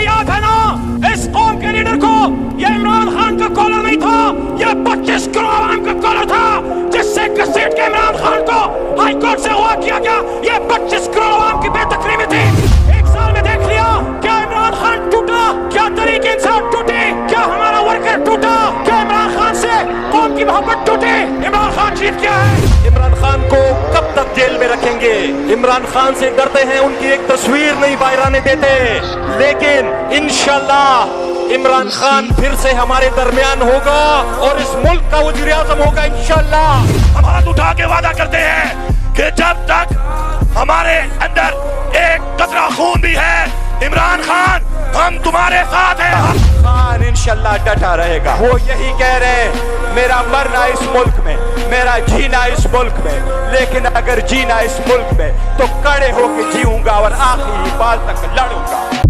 تمہیں یاد ہے نا اس قوم کے لیڈر کو یہ عمران خان کا کالر نہیں تھا, یہ 25 کروڑ عوام کا کالر تھا جس سے گھسیٹ کے عمران خان کو ہائی کورٹ سے اغوا کیا گیا. یہ 25 کروڑ عوام کی بے تکریمی تھی. ایک سال میں دیکھ لیا کیا عمران خان ٹوٹا, کیا تحریک انصاف ٹوٹی, کیا ہمارا ورکر ٹوٹا, کیا عمران خان سے قوم کی محبت ٹوٹی. عمران خان جیت گیا ہے. عمران خان کو کب تک جیل میں رکھیں گے؟ عمران خان سے ڈرتے ہیں, ان کی ایک تصویر نہیں باہر آنے دیتے, لیکن انشاءاللہ عمران خان پھر سے ہمارے درمیان ہوگا اور اس ملک کا وزیر اعظم ہوگا انشاءاللہ. ہم ہاتھ اٹھا کے وعدہ کرتے ہیں کہ جب تک ہمارے اندر ایک قطرہ خون بھی ہے, عمران خان ہم تمہارے ساتھ ہیں. خان انشاءاللہ ڈٹا رہے گا. وہ یہی کہہ رہے ہیں میرا مرنا اس ملک میں, میرا جینا اس ملک میں, لیکن اگر جینا اس ملک میں تو کڑے ہو کے جیوں گا اور آخری بال تک لڑوں گا.